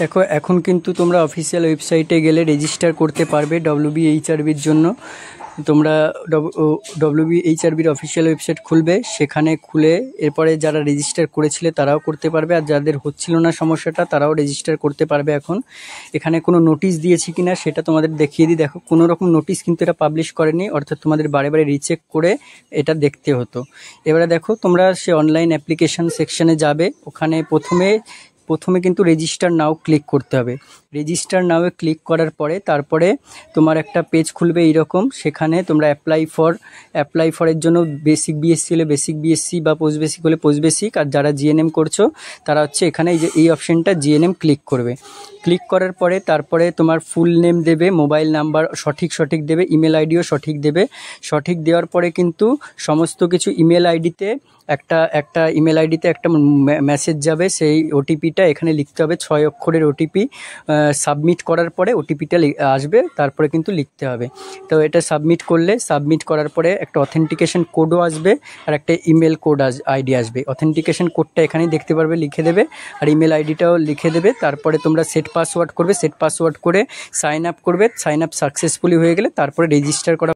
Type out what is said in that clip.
দেখো এখন কিন্তু তোমরা অফিসিয়াল ওয়েবসাইটে গেলে রেজিস্টার করতে পারবে ডব্লিউবিএইচআরবির জন্য। তোমরা ডব্লিউবিএইচআরবির অফিসিয়াল ওয়েবসাইট খুলবে, সেখানে খুলে এরপরে যারা রেজিস্টার করেছিলে তারাও করতে পারবে, আর যাদের হচ্ছিল না সমস্যাটা তারাও রেজিস্টার করতে পারবে। এখন এখানে কোনো নোটিশ দিয়েছি কিনা সেটা তোমাদের দেখিয়ে দিই। দেখো কোনো রকম নোটিশ কিন্তু এটা পাবলিশ করেনি, অর্থাৎ তোমাদের বারে বারে রিচেক করে এটা দেখতে হতো। এবারে দেখো তোমরা সে অনলাইন অ্যাপ্লিকেশান সেকশানে যাবে, ওখানে প্রথমে কিন্তু রেজিস্টার নাও ক্লিক করতে হবে। রেজিস্টার নাওয়ে ক্লিক করার পরে তারপরে তোমার একটা পেজ খুলবে এইরকম, সেখানে তোমরা অ্যাপ্লাই ফরের জন্য বেসিক বিএসসি হলে বেসিক বিএসসি বা পোস্ট বেসিক হলে পোস্ট বেসিক, আর যারা জিএনএম করছো তারা হচ্ছে এখানে এই অপশানটা জিএনএম ক্লিক করবে। ক্লিক করার পরে তারপরে তোমার ফুল নেম দেবে, মোবাইল নাম্বার সঠিক দেবে, ইমেল আইডিও সঠিক দেবে। সঠিক দেওয়ার পরে কিন্তু সমস্ত কিছু ইমেল আইডিতে একটা ইমেল আইডিতে একটা মেসেজ যাবে, সেই ওটিপিটা এখানে লিখতে হবে, 6 অক্ষরের ওটিপি। সাবমিট করার পরে ওটিপিটা আসবে, তারপরে কিন্তু লিখতে হবে। তো এটা সাবমিট করার পরে একটা অথেন্টিকেশন কোডও আসবে, আর একটা ইমেল কোড আইডি আসবে। অথেন্টিকেশন কোডটা এখানেই দেখতে পারবে, লিখে দেবে, আর ইমেল আইডিটাও লিখে দেবে। তারপরে তোমরা সেট পাসওয়ার্ড করে সাইন আপ করবে। সাইন আপ সাকসেসফুলি হয়ে গেলে তারপরে রেজিস্টার করা